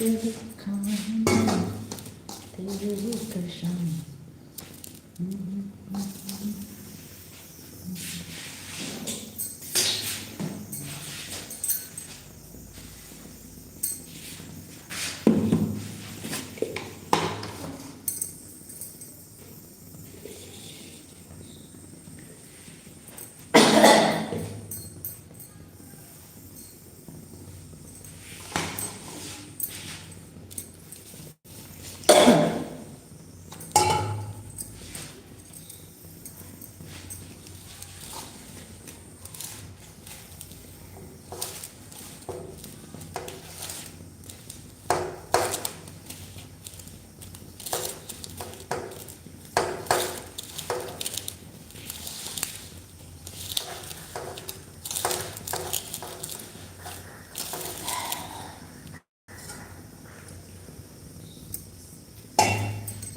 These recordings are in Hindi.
तेरी खाना तेरी कसम।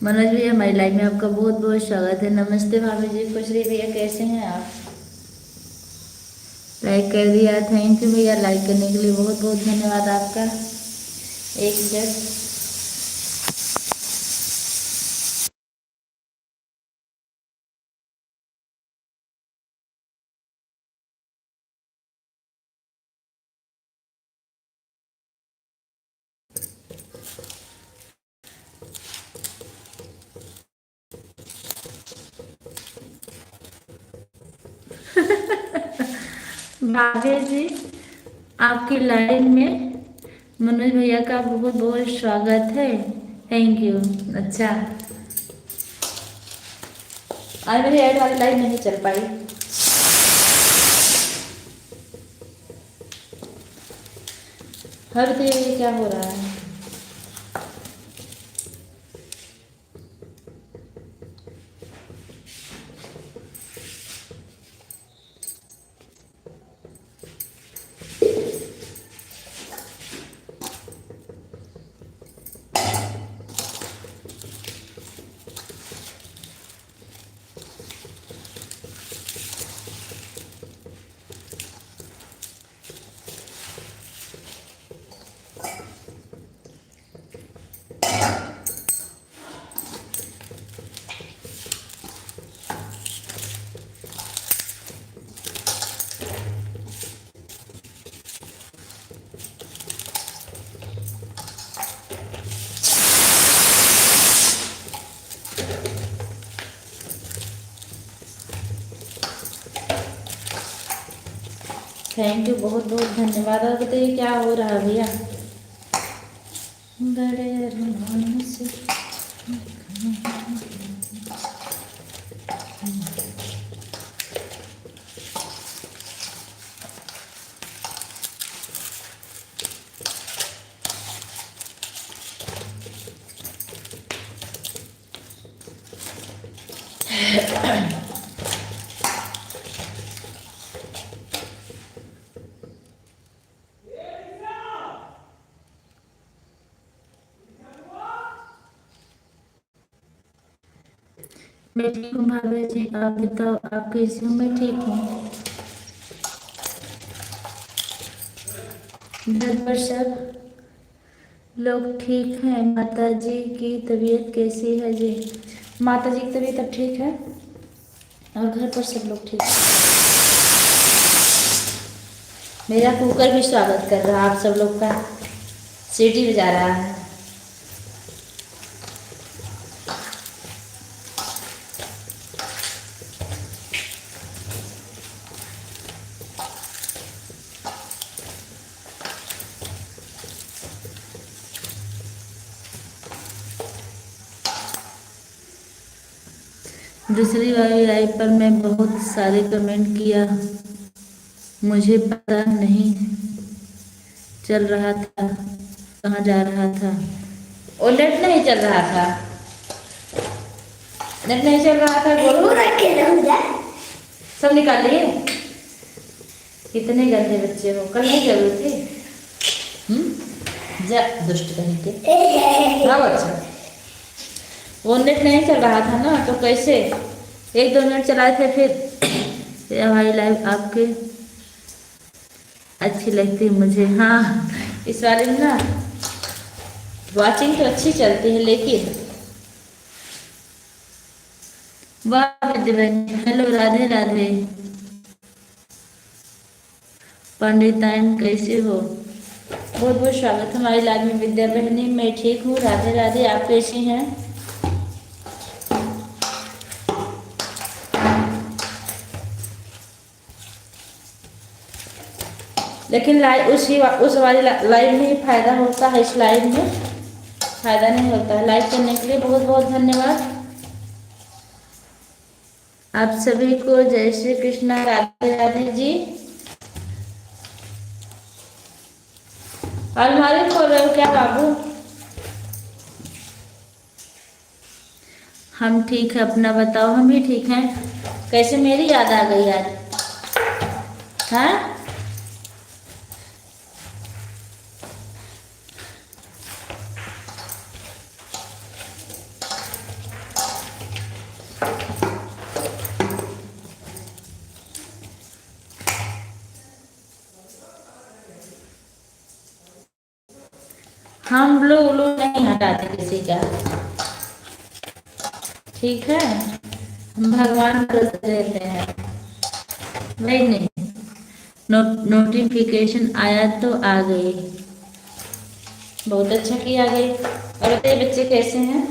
मनोज भैया हमारी लाइव में आपका बहुत बहुत स्वागत है। नमस्ते भाभी जी, खुश रही भैया, कैसे हैं आप? लाइक कर दिया, थैंक यू भैया। लाइक करने के लिए बहुत बहुत धन्यवाद आपका। एक मिनट। भाभी जी आपकी लाइन में मनोज भैया का बहुत बहुत स्वागत है, थैंक यू। अच्छा, आज मेरी ऐड वाली लाइन नहीं चल पाई। हर देवी क्या हो रहा है? थैंक यू, बहुत बहुत धन्यवाद। और बताइए क्या हो रहा है भैया? बड़े अरमान से मैं ठीक हूँ भाभी जी, आप बताओ आप कैसे हो? मैं ठीक हूँ। घर पर सब लोग ठीक हैं? माता जी की तबीयत कैसी है जी? माता जी की तबीयत अब ठीक है और घर पर सब लोग ठीक है। मेरा कुकर भी स्वागत कर रहा है आप सब लोग का, सीटी बजा रहा है। दूसरी वाली लाइव पर मैं बहुत सारे कमेंट किया, मुझे पता नहीं चल रहा था कहाँ जा रहा था। और नेट नहीं चल रहा था, नेट नहीं चल रहा था। बोलो सब निकाल लिए। कितने गंदे बच्चे हो, कल नहीं जरूर थी। जा दुष्ट कहीं के। हाँ बच्चा, वो नेट नहीं चल रहा था ना, तो कैसे 1-2 मिनट चलाए थे। फिर हमारी लाइव आपके अच्छी लगती मुझे। हाँ, इस वाले में ना वॉचिंग तो अच्छी चलती है लेकिन वाह विद्या बहन, हेलो राधे राधे। पंडिताइन कैसे हो? बहुत बहुत स्वागत हमारी लाइव में विद्या बहनी। मैं ठीक हूँ, राधे राधे। आप कैसी हैं? लेकिन लाइव उस वाली लाइव में ही फायदा होता है, इस लाइव में फायदा नहीं होता है। लाइव करने के लिए बहुत बहुत धन्यवाद आप सभी को। जय श्री कृष्णा, राधे राधे जी। अलमारी खोल रहे हो क्या बाबू? हम ठीक है, अपना बताओ। हम भी ठीक हैं। कैसे मेरी याद आ गई आज? हाँ, हम लोग नहीं हटाते किसी का, ठीक है। हम भगवान को देते हैं, वही नहीं। नोटिफिकेशन आया तो आ गई, बहुत अच्छा किया गई। और बताइए बच्चे कैसे हैं?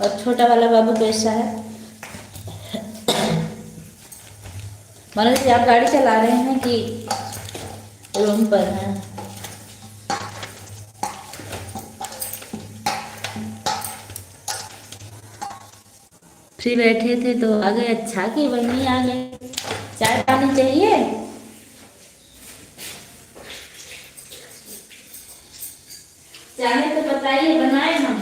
और छोटा वाला बाबू कैसा है? मान लीजिए आप गाड़ी चला रहे हैं कि रूम पर हैं? फ्री बैठे थे तो आ गए। अच्छा कि वही आ गए। चाय पानी चाहिए? चाहे तो बताइए, बनाए हम।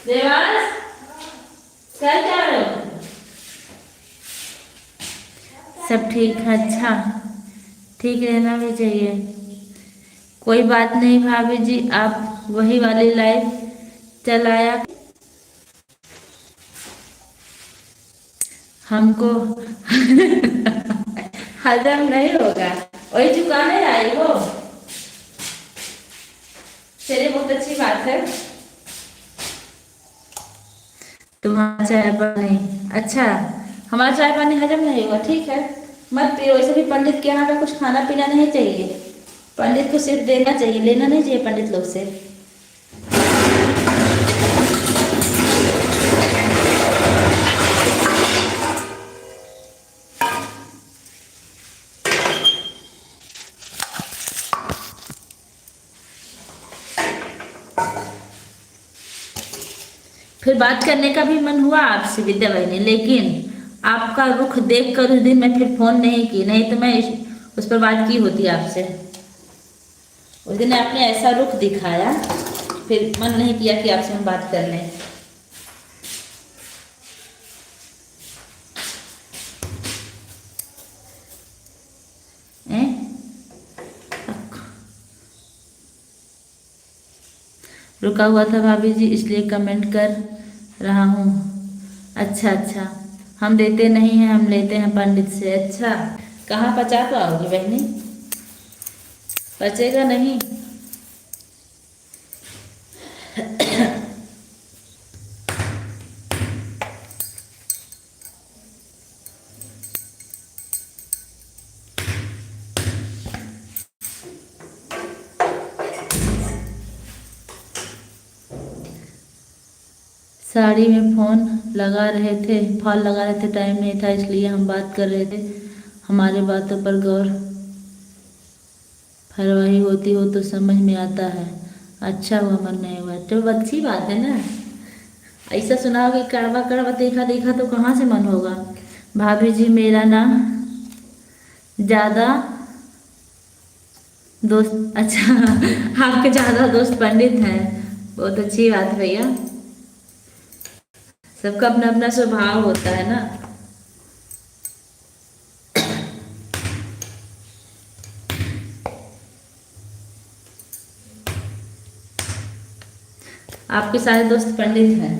देवांश, कर क्या रहे हो? सब ठीक है। अच्छा, ठीक रहना भी चाहिए। कोई बात नहीं भाभी जी, आप वही वाली लाइफ चलाया हमको। हजम नहीं होगा, वही चुकाने आई हो। चलिए, बहुत अच्छी बात है। तुम्हारा चाय पानी अच्छा, हमारा चाय पानी हजम नहीं होगा, ठीक है। मत पियो। वैसे भी पंडित के यहाँ पे कुछ खाना पीना नहीं चाहिए। पंडित को सिर्फ देना चाहिए, लेना नहीं चाहिए पंडित लोग से। फिर बात करने का भी मन हुआ आपसे विद्या बहनी, लेकिन आपका रुख देख कर उस दिन मैं फिर फोन नहीं की, नहीं तो मैं उस पर बात की होती आपसे। उस दिन आपने ऐसा रुख दिखाया, फिर मन नहीं किया कि आपसे हम बात कर लें। रुका हुआ था भाभी जी, इसलिए कमेंट कर रहा हूँ। अच्छा अच्छा, हम देते नहीं हैं, हम लेते हैं पंडित से। अच्छा, कहाँ पचा पाओगी बहनी? बचेगा नहीं। साड़ी में फोन लगा रहे थे, फॉल लगा रहे थे, टाइम नहीं था इसलिए हम बात कर रहे थे। हमारे बातों पर गौर फरवाही होती हो तो समझ में आता है। अच्छा हुआ मन नहीं हुआ तो अच्छी बात है ना। ऐसा सुनाओ कि कड़वा कड़वा देखा देखा तो कहाँ से मन होगा। भाभी जी, मेरा ना ज़्यादा दोस्त, अच्छा आपके ज़्यादा दोस्त पंडित हैं, बहुत अच्छी बात है भैया। सबका अपना अपना स्वभाव होता है ना। आपके सारे दोस्त पंडित हैं।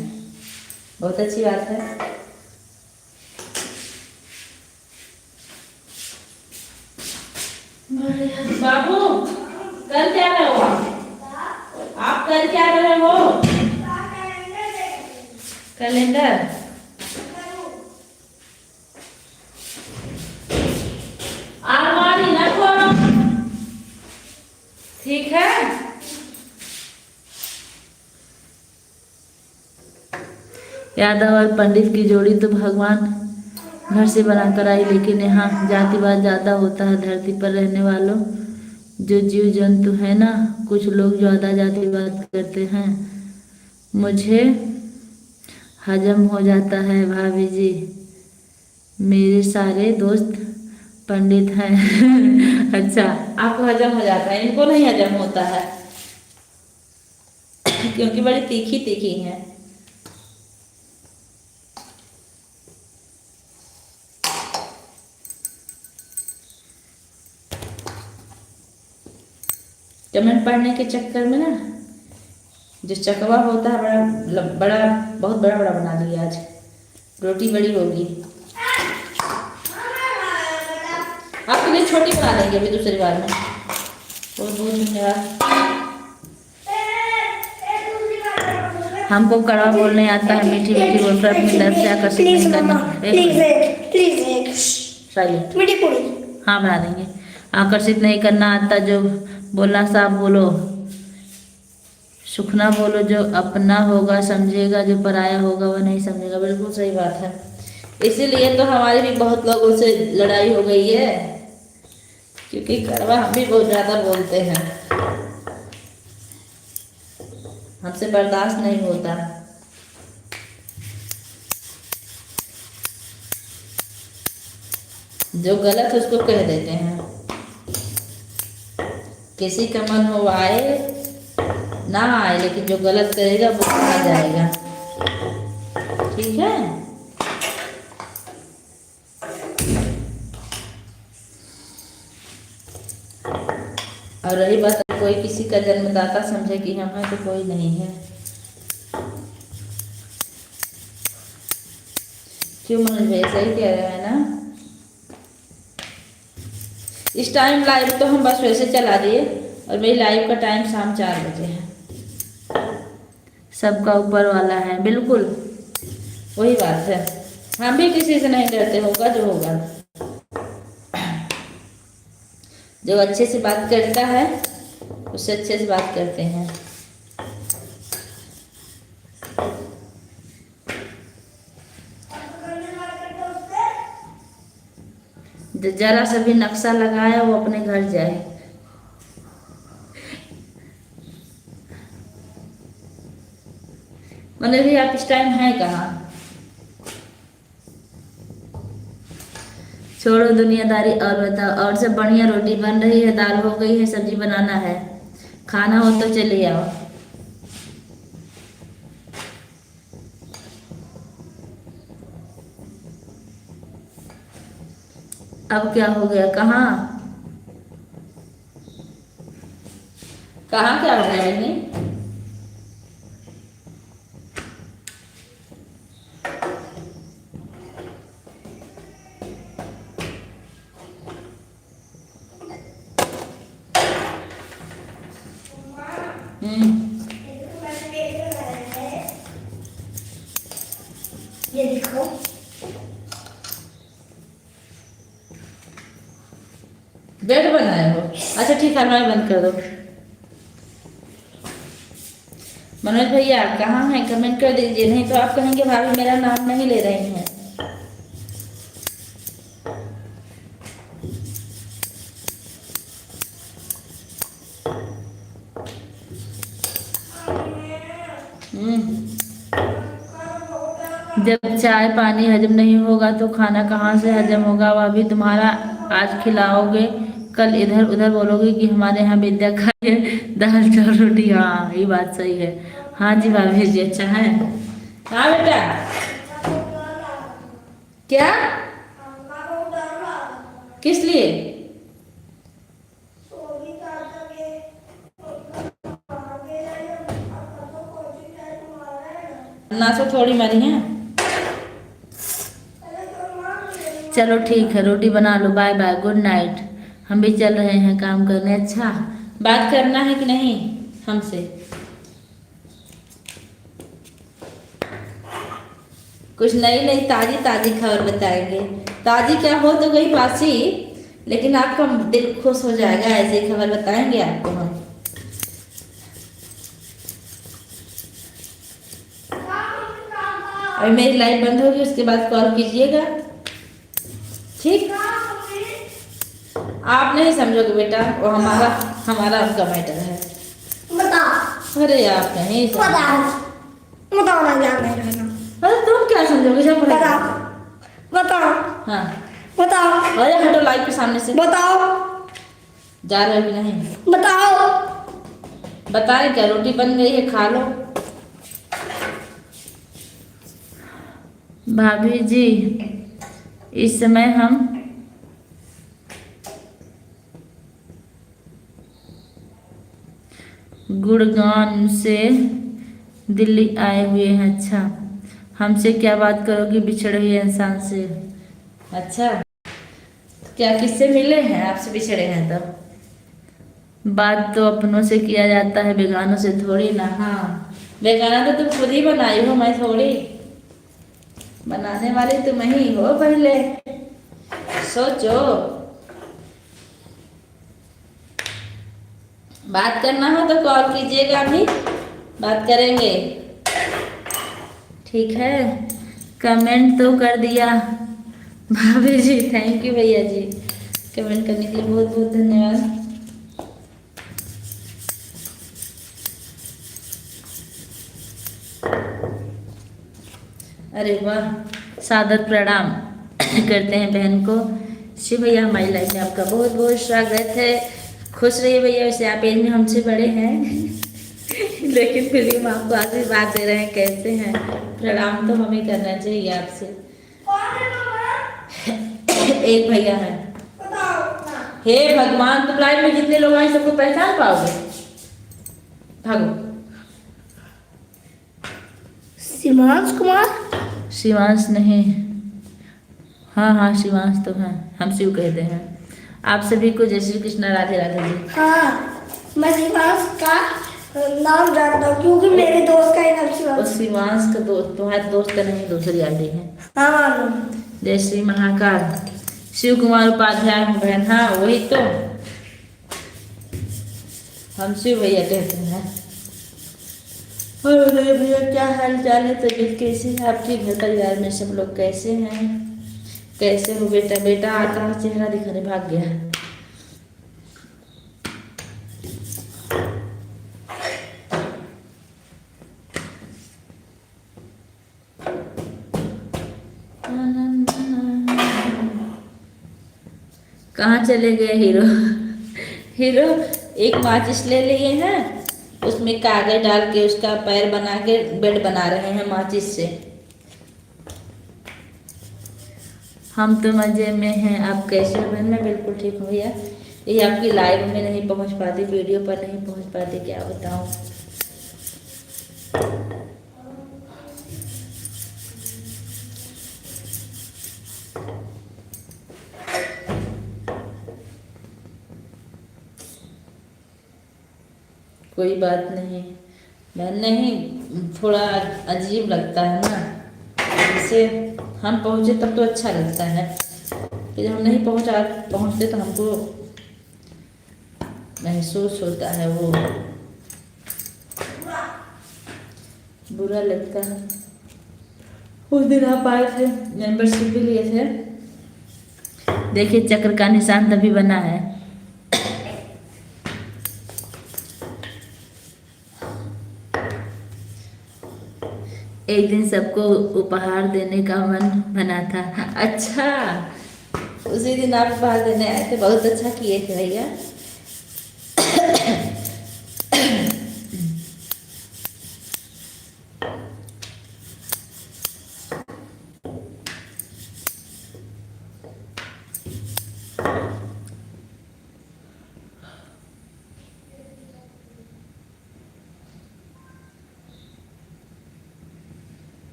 बहुत अच्छी बात है। बाबू कर क्या रहे हो आप कर क्या रहे हो? कैलेंडर। अलमारी न खोलो, ठीक है। यादव और पंडित की जोड़ी तो भगवान घर से बनाकर आई, लेकिन यहाँ जातिवाद ज्यादा होता है। धरती पर रहने वालों जो जीव जंतु है ना, कुछ लोग ज्यादा जातिवाद करते हैं। मुझे हजम हो जाता है भाभी जी, मेरे सारे दोस्त पंडित हैं। अच्छा, आपको हजम हो जाता है, इनको नहीं हजम होता है क्योंकि बड़ी तीखी तीखी हैं। कमेंट पढ़ने के चक्कर में ना जो चकवा होता है बड़ा बड़ा, बहुत बड़ा बड़ा बना दिया आज। रोटी बड़ी होगी, आपके लिए छोटी बना देंगे अभी दूसरी बार में। बहुत बहुत धन्यवाद। हमको कड़वा बोलने आता है, मीठी मीठी बोलकर अपनी दर्द से आकर्षित नहीं करना। साइलेंट। हाँ बना देंगे। आकर्षित नहीं करना आता, जो बोलना साफ बोलो, सुखना बोलो। जो अपना होगा समझेगा, जो पराया होगा वह नहीं समझेगा। बिल्कुल सही बात है। इसीलिए तो हमारी भी बहुत लोगों से लड़ाई हो गई है, क्योंकि कड़वा हम भी बहुत ज्यादा बोलते हैं, हमसे बर्दाश्त नहीं होता। जो गलत है उसको कह देते हैं। किसी का मन हो आए ना आए, लेकिन जो गलत करेगा वो आ जाएगा, ठीक है। और रही बात कोई किसी का जन्मदाता समझे कि हम हैं, तो कोई नहीं है। क्यों मनोज भाई, सही कह रहे हैं ना। इस टाइम लाइव तो हम बस वैसे चला दिए, और मेरी लाइव का टाइम शाम 4 बजे है। सबका ऊपर वाला है, बिल्कुल वही बात है। हम भी किसी से नहीं डरते, होगा जो होगा। जो अच्छे से बात करता है उससे अच्छे से बात करते हैं। जो जरा सा भी नक्शा लगाया वो अपने घर जाए। मनोज भाई आप इस टाइम हैं कहाँ? छोड़ो दुनियादारी और बताओ। और सब बढ़िया। रोटी बन रही है, दाल हो गई है, सब्जी बनाना है। खाना हो तो चले आओ। अब क्या हो गया? कहाँ कहाँ क्या हो गया इन्हें? ये देखो, बेड बनाए हो? अच्छा ठीक है, मैं बंद कर दो। मनोज भैया आप कहाँ हैं? कमेंट कर दीजिए, नहीं तो आप कहेंगे भाभी मेरा नाम नहीं ले रही हैं। जब चाय पानी हजम नहीं होगा तो खाना कहाँ से हजम होगा? वह भी तुम्हारा आज खिलाओगे, कल इधर उधर बोलोगे कि हमारे यहाँ विद्या खाइए दाल चावल रोटी। हाँ ये बात सही है। हाँ जी भाभी जी, अच्छा है। हाँ बेटा क्या? किस लिए? ना बदमाश हो थोड़ी मरी है। चलो ठीक है, रोटी बना लो। Bye bye, good night. हम भी चल रहे हैं काम करने। अच्छा, बात करना है कि नहीं हमसे? कुछ नई नई ताजी ताजी खबर बताएंगे। ताजी क्या हो तो गई बासी, लेकिन आपका दिल खुश हो जाएगा, ऐसी खबर बताएंगे आपको हम। अभी मेरी लाइट बंद होगी, उसके बाद कॉल कीजिएगा, ठीक? आप नहीं समझोगे बेटा, वो हमारा हमारा उनका मैटर है। बताओ। अरे आप नहीं बताओ, बताओ ना क्या मैटर। अरे तुम क्या समझोगे? सब बताओ, बताओ। हाँ बताओ। अरे हटो लाइट के सामने से। बताओ। जा रहे हो कि नहीं? बताओ। बताए क्या? रोटी बन गई है, खा लो। भाभी जी, इस समय हम गुड़गांव से दिल्ली आए हुए हैं। अच्छा, हमसे क्या बात करोगी बिछड़े हुए इंसान से? अच्छा, क्या किससे मिले हैं? आपसे बिछड़े हैं तो बात तो अपनों से किया जाता है, बेगानों से थोड़ी ना। हाँ, बेगाना तो तुम खुद ही बनाई हो, मैं थोड़ी। बनाने वाली तुम ही हो, पहले सोचो। बात करना हो तो कॉल कीजिएगा, अभी बात करेंगे, ठीक है? कमेंट तो कर दिया भाभी जी, थैंक यू भैया जी, कमेंट करने के लिए बहुत बहुत धन्यवाद। अरे वाह, सादर प्रणाम करते हैं बहन को। शिव भैया हमारी लाइफ में आपका बहुत बहुत स्वागत है। खुश रहिए भैया, वैसे आप एज में हमसे बड़े हैं लेकिन फिर भी हम आपको आशीर्वाद दे रहे हैं। कैसे हैं? प्रणाम तो हमें करना चाहिए आपसे। एक भैया है। हे भगवान, तुम लाइफ में जितने लोग आए सबको पहचान पाओगे? भागो। शिवांश कुमार? शिवांश नहीं, हाँ हाँ शिवांश तो है, हम शिव कहते हैं। आप सभी को जय श्री कृष्ण, राधे राधे जी। हाँ, मैं शिवांश का नाम जानता हूँ क्योंकि मेरे दोस्त का ही नाम शिवांश। शिवांश का दोस्त तुम्हारे दोस्त का नहीं, दूसरी आईडी है। हाँ मालूम। जय श्री महाकाल। शिव कुमार उपाध्याय बहन, हाँ वही तो, हम शिव भैया कहते हैं। और भैया क्या हाल चाल है? तबीयत कैसी है आपके? घर परिवार में सब लोग कैसे हैं? कैसे हो बेटा? बेटा आता है चेहरा दिखाने भाग गया। कहाँ चले गए हीरो? हीरो एक माचिस ले लिए हैं, उसमें कागज डाल के उसका पैर बना के बेड बना रहे हैं माचिस से। हम तो मजे में हैं, आप कैसे हो? मैं बिल्कुल ठीक हूँ भैया। ये आपकी लाइव में नहीं पहुँच पाती, वीडियो पर नहीं पहुँच पाती, क्या बताऊँ। कोई बात नहीं, मैं नहीं, थोड़ा अजीब लगता है ना, जैसे हम पहुँचे तब तो अच्छा लगता है, कि जब हम नहीं पहुँचते तो हमको महसूस होता है, वो बुरा लगता है। उस दिन आप आए थे, मेंबरशिप भी लिए थे, देखिए चक्र का निशान तभी बना है। एक दिन सबको उपहार देने का मन बना था। अच्छा, उसी दिन आप उपहार देने आए थे, बहुत अच्छा किए थे भैया।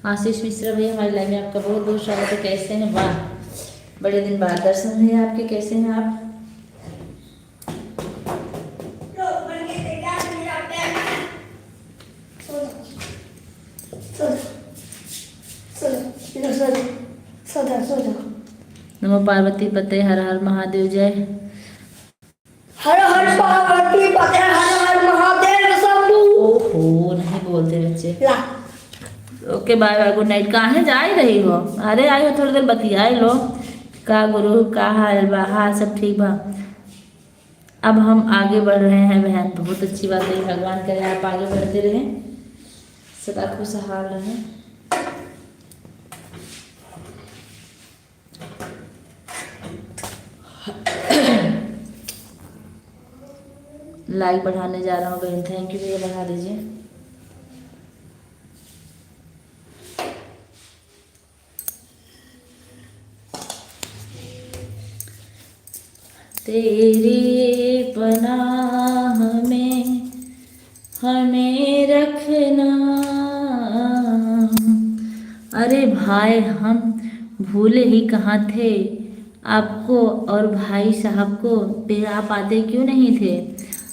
आशीष मिश्रा भैया हमारी लाइफ में आपका बहुत बहुत स्वागत है। कैसे हैं? वाह, बड़े दिन बाद दर्शन हुए आपके। कैसे हैं आप? नमो पार्वती पते हर हर महादेव जय। हर हर पार्वती पते हर हर महादेव शंभू। ओहो नहीं बोलते बच्चे। Okay bye bye, good night. कहाँ जा ही रही हो? अरे आई हो, थोड़ी देर बतियाई लो। का गुरु का हाल बा? हाल सब ठीक बा। अब हम आगे बढ़ रहे हैं बहन, बहुत अच्छी बात है। भगवान करे आप आगे बढ़ते रहें, सदा खुशहाल रहें। लाइक बढ़ाने जा रहा हूँ बहन, थैंक यू भैया, बढ़ा दीजिए। तेरी पनाह में हमें रखना। अरे भाई, हम भूले ही कहाँ थे आपको और भाई साहब को, फिर आप आते क्यों नहीं थे?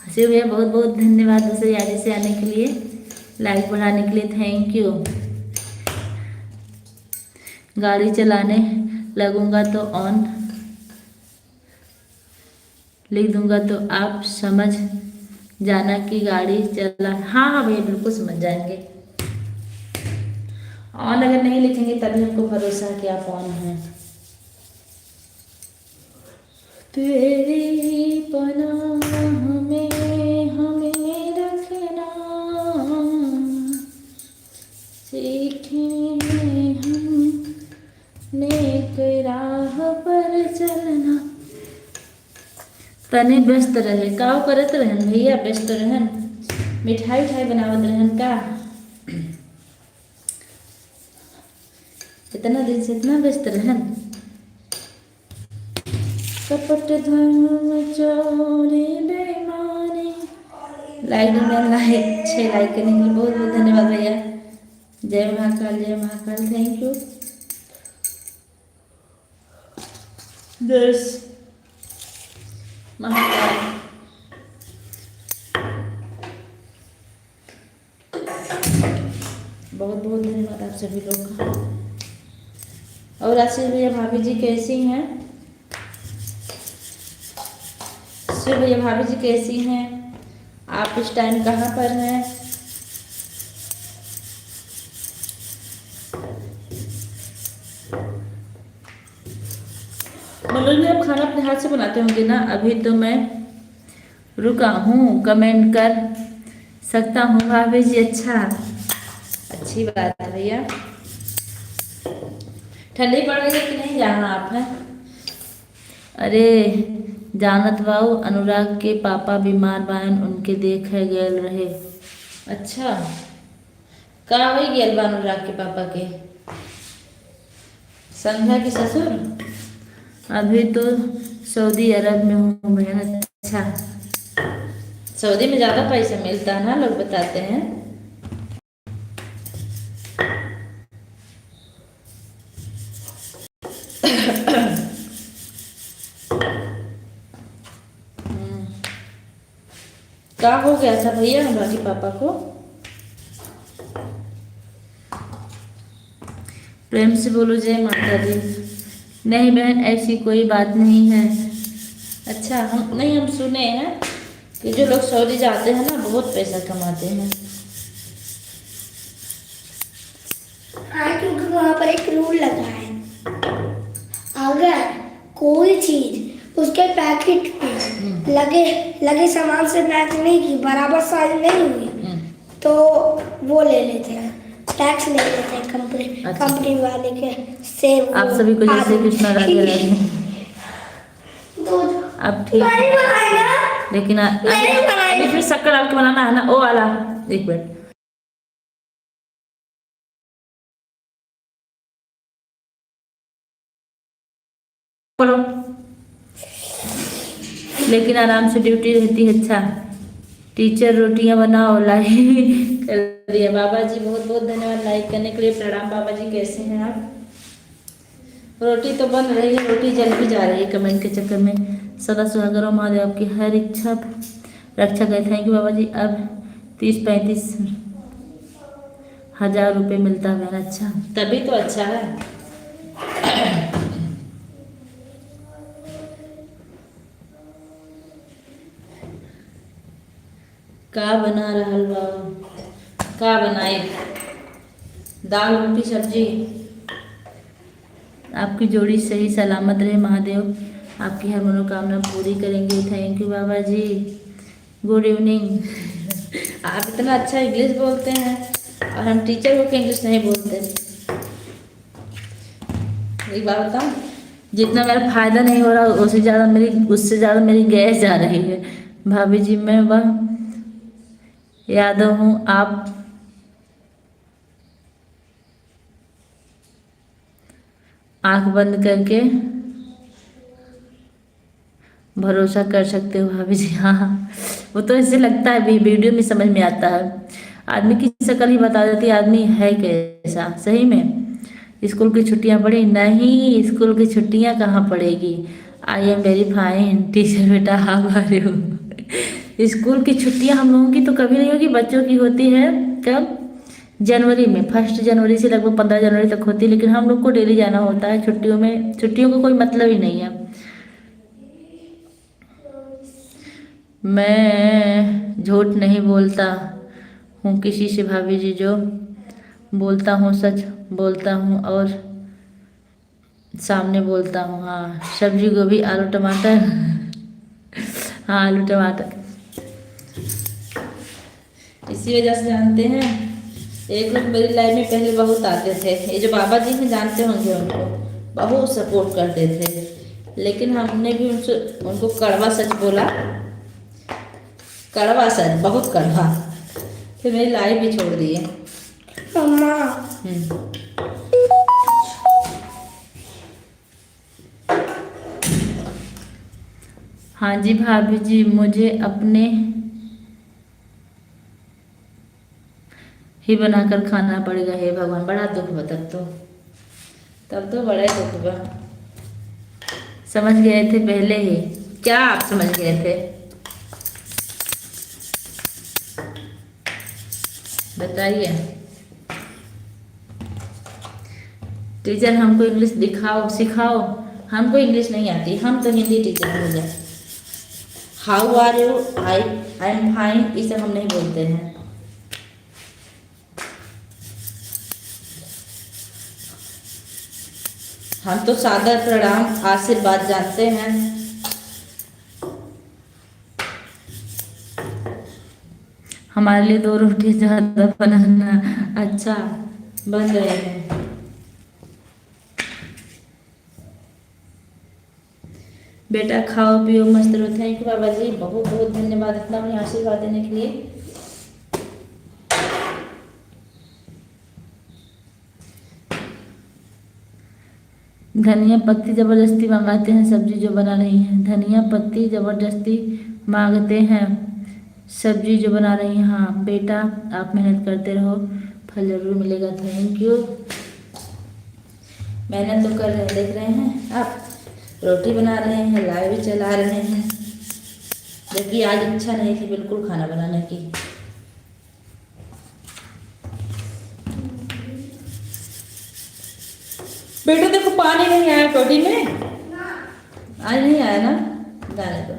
हंसे भैया बहुत बहुत धन्यवाद दूसरे यारी से आने के लिए, लाइक बढ़ाने के लिए, थैंक यू। गाड़ी चलाने लगूंगा तो ऑन लिख दूंगा तो आप समझ जाना कि गाड़ी चला। हाँ हाँ भैया बिल्कुल समझ जाएंगे। ऑन अगर नहीं लिखेंगे तभी हमको भरोसा है कि आप ऑन हैं। तेरी पनाह में हमें रखना, सीखे हम नेक राह पर चलना। तने व्यस्त रहे का करत रहन भैया, व्यस्त रहन, मिठाई उठाई बनावत रहन का। इतना दिन से इतना व्यस्त रहन। कपट धर्म चोरी बेईमानी। लाइक में लाइक 6 लाइक करने के लिए बहुत बहुत धन्यवाद भैया। जय महाकाल, जय महाकाल, थैंक यू। दस महाकाल बहुत बहुत धन्यवाद आप सभी लोग का। और आशीष भैया भाभी जी कैसी हैं? शिव भैया भाभी जी कैसी हैं? आप इस टाइम कहाँ पर हैं? मनोज भी आप खाना अपने हाथ से बनाते होंगे ना? अभी तो मैं रुका हूँ, कमेंट कर सकता हूँ भाभी जी। अच्छा, अच्छी बात है भैया। ठंडी पड़ रही है कि नहीं जहाँ आप हैं? अरे जानत बाऊ, अनुराग के पापा बीमार बान, उनके देखे गेल रहे। अच्छा, का हो गेल बा अनुराग के पापा के? संध्या के ससुर? अभी तो सऊदी अरब में हूँ बहन। अच्छा, सऊदी में ज़्यादा पैसा मिलता है ना, लोग बताते हैं। क्या हो गया था भैया अनुराग के पापा को? प्रेम से बोलो जय माता दी। नहीं बहन ऐसी कोई बात नहीं है। अच्छा, हम सुने हैं कि जो लोग सऊदी जाते हैं ना बहुत पैसा कमाते हैं। हाँ, क्योंकि वहाँ पर एक रूल लगा है, अगर कोई चीज उसके पैकेट पे लगे सामान से मैच नहीं की, बराबर साइज नहीं हुई, तो वो ले लेते हैं, टैक्स ले लेते हैं कंपनी। अच्छा। कंपनी वाले के से आप सभी को जैसे कृष्णा राधे राधे। अब ठीक है, लेकिन अभी फिर शक्कर डाल के बनाना है ना, ओ वाला। एक मिनट, लेकिन आराम से ड्यूटी रहती है। अच्छा, टीचर रोटियां बनाओ, लाइक कर दिया। बाबा जी बहुत बहुत धन्यवाद लाइक करने के लिए। प्रणाम बाबा जी, कैसे हैं आप? रोटी तो बन रही है, रोटी जल भी जा रही है कमेंट के चक्कर में। सदा सुहागराव महादेव आपकी हर इच्छा रक्षा करें। थैंक यू बाबा जी। अब 30-35 हजार रुपये मिलता है। अच्छा, तभी तो अच्छा है। का बना रहल बा? का बनाए? दाल रोटी सब्जी। आपकी जोड़ी सही सलामत रहे, महादेव आपकी हर मनोकामना पूरी करेंगे। थैंक यू बाबा जी। Good evening. आप इतना अच्छा इंग्लिश बोलते हैं और हम टीचर होकर इंग्लिश नहीं बोलते। एक बात बताऊं, जितना मेरा फायदा नहीं हो रहा उससे ज़्यादा मेरी गैस जा रही है। भाभी जी, मैं वह यादव हूँ। आप आंख बंद करके भरोसा कर सकते हो भाभी जी। हाँ, वो तो ऐसे लगता है, भी वीडियो में समझ में आता है। आदमी की शक्ल ही बता देती है आदमी है कैसा। सही में स्कूल की छुट्टियां पड़ी नहीं, स्कूल की छुट्टियां कहाँ पड़ेगी। I am very fine teacher बेटा, हाउ आर यू। स्कूल की छुट्टियां हम लोगों की तो कभी नहीं होगी, बच्चों की होती है कब? जनवरी में, 1 जनवरी से लगभग 15 जनवरी तक होती है। लेकिन हम लोग को डेली जाना होता है छुट्टियों में। छुट्टियों का कोई मतलब ही नहीं है। मैं झूठ नहीं बोलता हूँ किसी से भाभी जी, जो बोलता हूँ सच बोलता हूँ और सामने बोलता हूँ। हाँ, सब्जी गोभी आलू टमाटर। हाँ, आलू टमाटर। इसी वजह से जानते हैं, एक लोग मेरी लाइफ में पहले बहुत आते थे, ये जो बाबा जी हैं जानते होंगे उनको, बहुत सपोर्ट करते थे। लेकिन हमने भी उनको कड़वा सच बोला, कड़वा सच, बहुत कड़वा। फिर मेरी लाइफ भी छोड़ दी है। हाँ जी भाभी जी, मुझे अपने ही बनाकर खाना पड़ेगा। हे भगवान, बड़ा दुख बा। तब तो बड़ा दुख बा। समझ गए थे पहले ही? क्या आप समझ गए थे? बताइए। टीचर हमको इंग्लिश दिखाओ सिखाओ। हमको इंग्लिश नहीं आती, हम तो हिंदी टीचर हो जाए। How are you, I am fine, ये सब हम नहीं बोलते हैं। हम तो सादर प्रणाम आशीर्वाद जानते हैं। हमारे लिए 2 रोटी ज़्यादा बनाना। अच्छा, बन रहे हैं। बेटा खाओ पियो मस्त रहो। थैंक यू बाबा जी, बहुत बहुत धन्यवाद इतना मुझे आशीर्वाद देने के लिए। धनिया पत्ती जबरदस्ती मंगाते हैं, सब्जी जो बना रही हैं। धनिया पत्ती जबरदस्ती मांगते हैं, सब्जी जो बना रही हैं। हाँ बेटा, आप मेहनत करते रहो, फल जरूर मिलेगा। Thank you. मेहनत तो कर रहे हैं, देख रहे हैं आप, रोटी बना रहे हैं, लाइव भी चला रहे हैं। जबकि आज इच्छा नहीं थी बिल्कुल खाना बनाने की। बेटा देखो, पानी नहीं आया टोटी में। आज नहीं आया ना, जाने दो।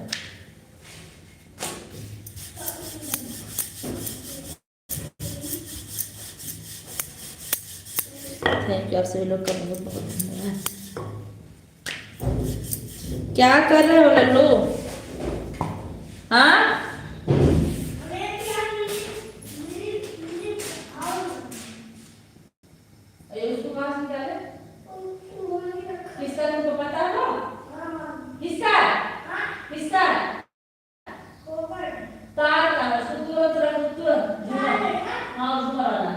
थैंक यू आप सभी लोग का बहुत बहुत धन्यवाद। क्या कर रहे हो लल्लू? हाँ, उसको कहाँ से निकाले? किसका तुमको पता है? किसका? किसका? तार का तुरंत हाँ, झूमर वाला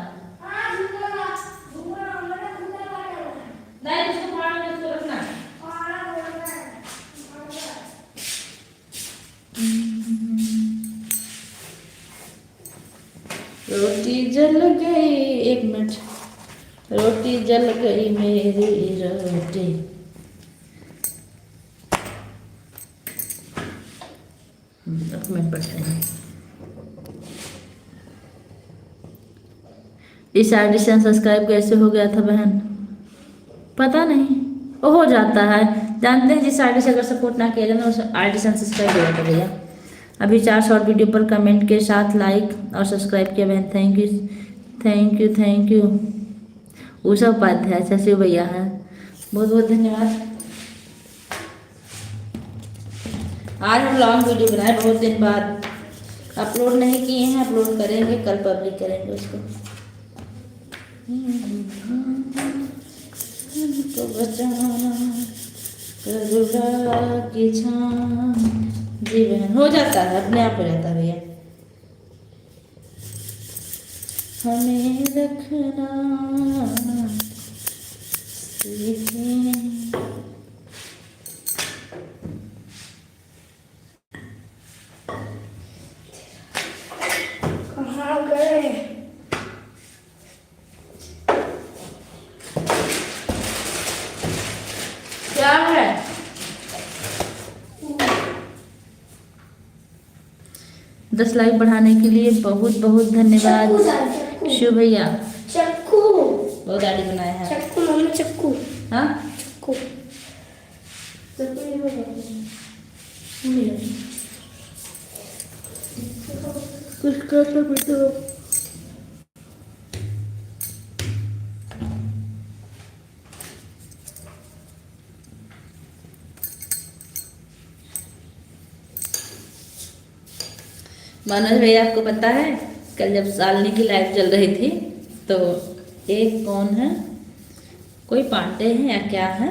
नहीं, उसको फाड़ के उसको रखना। रोटी जल गई, एक मिनट, रोटी जल गई मेरी रोटी। एक मिनट पढ़ते हैं। इस आईडी से सब्सक्राइब कैसे हो गया था बहन? पता नहीं, वो हो जाता है, जानते हैं जिस आईडी से अगर सपोर्ट ना किया जाए ना उस आईडी से सब्सक्राइब हो जाता भैया। अभी 4 शॉर्ट वीडियो पर कमेंट के साथ लाइक और सब्सक्राइब किया बहन, thank you thank you thank you. Usha Upadhyay Shashi भैया है, बहुत बहुत धन्यवाद। आज हम लॉन्ग वीडियो बनाए, बहुत दिन बाद अपलोड नहीं किए हैं, अपलोड करेंगे, कल पब्लिक करेंगे उसको। तो बचाना करुणा की छां, जी बहन हो जाता है, अपने आप हो जाता है भैया। हमें रखना सीखें। कहाँ गए? क्या है? 10 लाइक बढ़ाने के लिए बहुत बहुत धन्यवाद शिव भैया। चक्कू, वो गाड़ी बनाया है। चक्कू मम्मी, चक्कू। हाँ चक्कू कुछ कर सकते हो। मनोज भैया आपको पता है कल जब शालिनी की लाइव चल रही थी तो एक कौन है, कोई पांडे हैं या क्या है,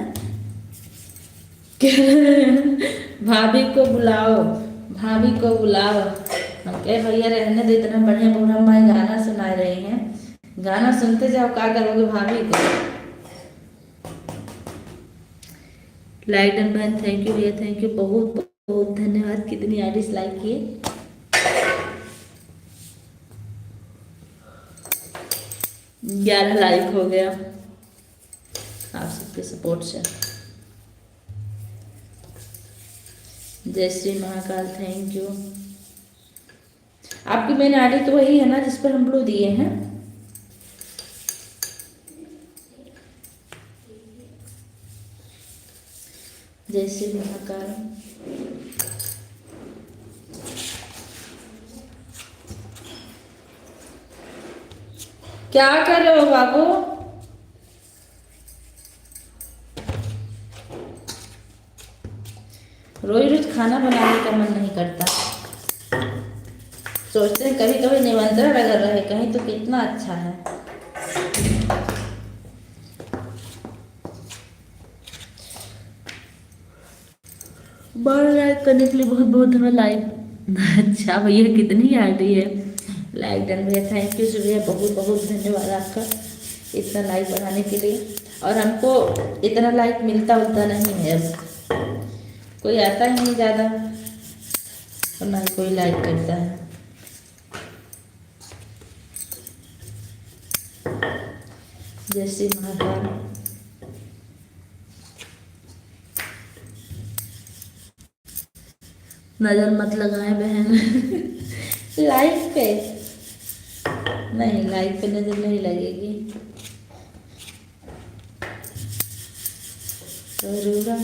भाभी को बुलाओ, भाभी को बुलाओ। हम कहे भैया रहने दो, इतना बढ़िया बूढ़ा माई गाना सुना रही हैं, गाना सुनते जाओ, क्या करोगे भाभी को। लाइक डन बहन, थैंक यू भैया, थैंक यू, बहुत बहुत धन्यवाद। कितनी आईडीज लाइक किए? 11 लाइक हो गया आप सबके सपोर्ट से। जय श्री महाकाल, थैंक यू। आपकी मेन आईडी तो वही है ना जिस पर हम ब्लू दिए हैं? जय श्री महाकाल। क्या कर रहे हो बाबू? रोज रोज खाना बनाने का मन नहीं करता, सोचते हैं कभी कभी निमंत्रण अगर रहे कहीं तो कितना अच्छा है। बार लाइक करने के लिए बहुत बहुत धन्यवाद। लाइक अच्छा भैया कितनी आईडी है? लाइक डन भैया, थैंक यू भैया, बहुत बहुत धन्यवाद आपका इतना लाइक बढ़ाने के लिए। और हमको इतना लाइक मिलता नहीं है, अब कोई आता ही नहीं ज़्यादा और ना ही कोई लाइक करता है। जय श्री महाकाल। नजर मत लगाए बहन लाइक पे नहीं, लाइक पे नजर नहीं लगेगी। करुणा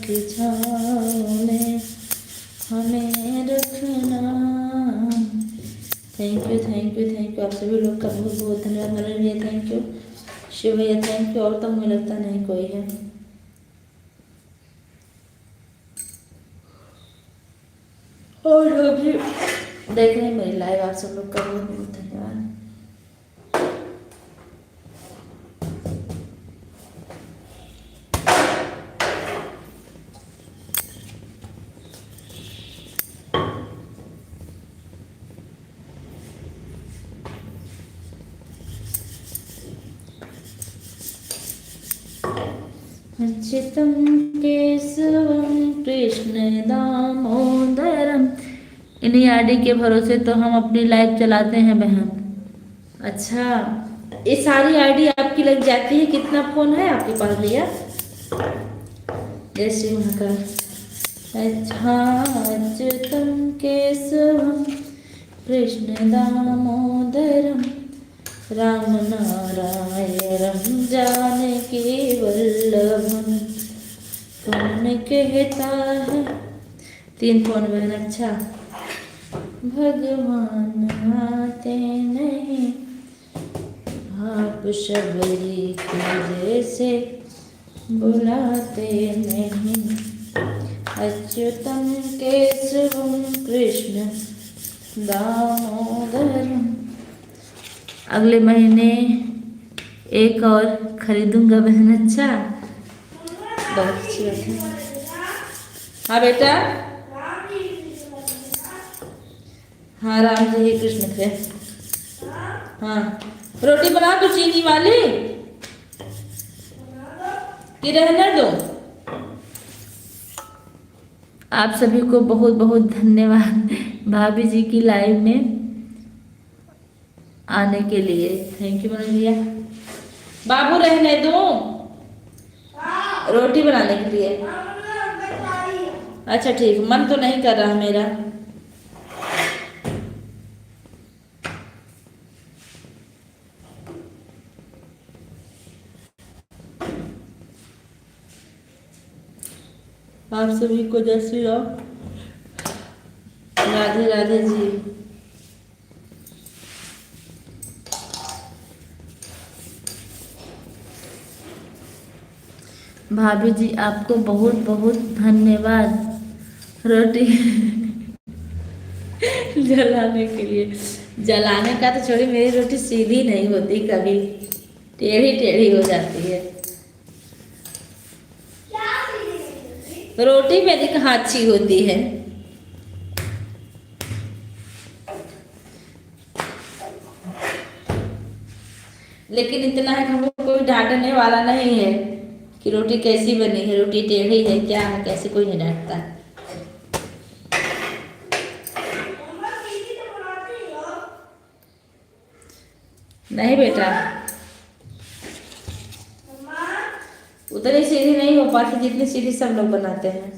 की छाँव में हमें रखना। Thank you thank you thank you, आप सभी लोग का बहुत बहुत धन्यवाद। मनोज भैया थैंक यू, शिव भैया थैंक यू। और तो मुझे लगता नहीं कोई है। और अभी देख रहे हैं मेरी लाइव, आप सब लोग का बहुत बहुत धन्यवाद। चितम केशवम कृष्ण दामोदरम। इन्हीं आईडी के भरोसे तो हम अपनी लाइफ चलाते हैं बहन। अच्छा, ये सारी आईडी आपकी लग जाती है। कितना फोन है आपके पास भैया? जय श्री महाकाल। अच्छा, अच्युतम केशवम कृष्ण दामोदरम राम नारायणम जानकी वल्लभम। कौन कहता है? 3 फोन बहन। अच्छा, भगवान आते नहीं आप शबरी के जैसे बुलाते नहीं। अच्युतम केशवम कृष्ण दामोदरम। अगले महीने एक और खरीदूंगा बहन। अच्छा, बहुत अच्छी बात है। हाँ बेटा, हाँ राम जी ही कृष्ण थे। हाँ, रोटी बना दो चीनी वाली कि रहने दो? आप सभी को बहुत बहुत धन्यवाद भाभी जी की लाइव में आने के लिए। थैंक यू मनोज भैया। बाबू रहने दो रोटी बनाने के लिए। अच्छा ठीक, मन तो नहीं कर रहा मेरा। आप सभी को जय श्री राम, राधे राधे जी। भाभी जी आपको बहुत बहुत धन्यवाद रोटी जलाने के लिए। जलाने का तो छोड़ी, मेरी रोटी सीधी नहीं होती, कभी टेढ़ी टेढ़ी हो जाती है। रोटी मेरी कहाँ अच्छी होती है? लेकिन इतना है कि हमको कोई डांटने वाला नहीं है कि रोटी कैसी बनी है, रोटी टेढ़ी है, क्या है, कैसे, कोई नहीं डांटता। नहीं बेटा, उतनी सीधी नहीं हो पाती जितनी सीधी सब लोग बनाते हैं।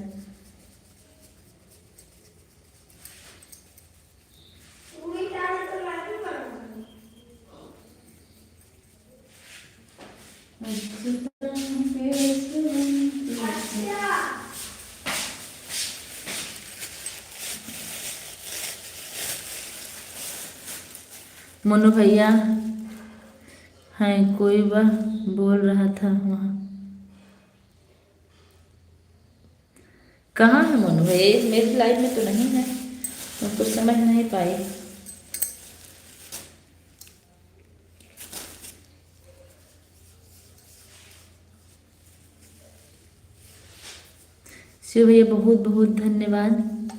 मोनू भैया हैं, कोई वह बोल रहा था वहाँ। कहाँ है मोनू भैया? मेरी लाइफ में तो नहीं है, मैं कुछ समझ नहीं पाई। शिव भैया बहुत बहुत धन्यवाद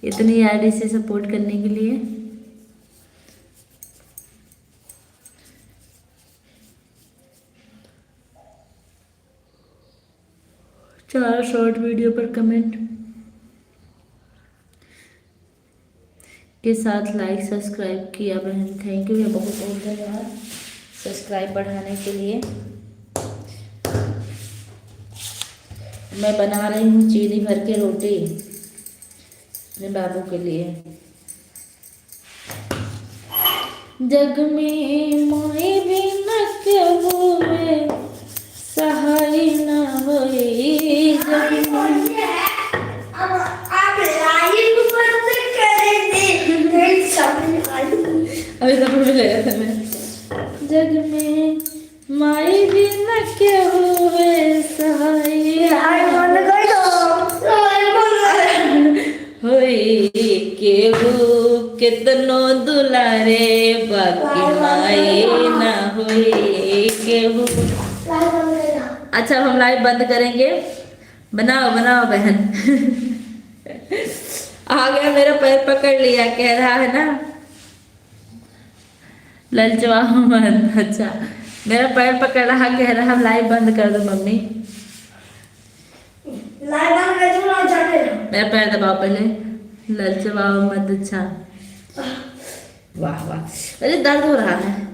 इतनी आईडी से सपोर्ट करने के लिए। चार शॉर्ट वीडियो पर कमेंट के साथ लाइक सब्सक्राइब किया बहन। थैंक यू भैया, बहुत बहुत धन्यवाद सब्सक्राइब बढ़ाने के लिए। मैं बना रही हूँ चीनी भर के रोटी अपने बाबू के लिए। जग में मोहे भी न हुए सहाय न होई। जग में अभी तो भूल गया था मैं। जग में माई भी न हुए सहाय होई। केहू कितनो दुलारे बाकी माई ना होई केहू। अच्छा, हम लाइव बंद करेंगे। बनाओ बनाओ बहन। आ गया, मेरा पैर पकड़ लिया, कह रहा है ना ललचवा मत। अच्छा, मेरा पैर पकड़ रहा, कह रहा लाइव बंद कर दो मम्मी। मेरा पैर दबाओ पहले, ललचवाओ मत। अच्छा, वाह वाह, अरे दर्द हो रहा है।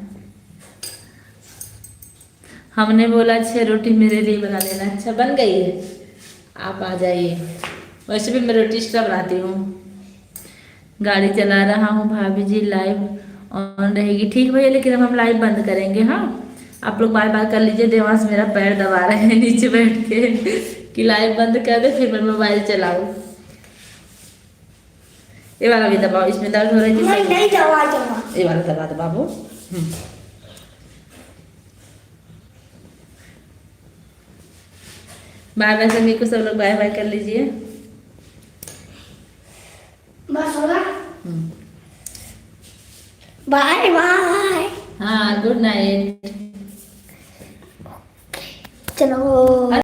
हमने बोला 6 रोटी मेरे लिए बना देना। अच्छा बन गई है, आप आ जाइए। वैसे भी मैं रोटी एक्स्ट्रा बनाती हूँ। गाड़ी चला रहा हूँ भाभी जी, लाइव ऑन रहेगी। ठीक भैया, लेकिन अब हम लाइव बंद करेंगे। हाँ, आप लोग बाय बाय कर लीजिए। देवांश मेरा पैर दबा रहे हैं नीचे बैठ के कि लाइव बंद कर दे, फिर मैं मोबाइल चलाऊँ। ये वाला भी दबाओ, इसमें दर्द हो रही थी। नहीं दवा दवा, ये वाला दबा दो बाबू। बाय बाय सभी को, सब लोग बाय बाय कर लीजिए। बस होगा। Bye bye. हाँ, गुड नाइट। चलो।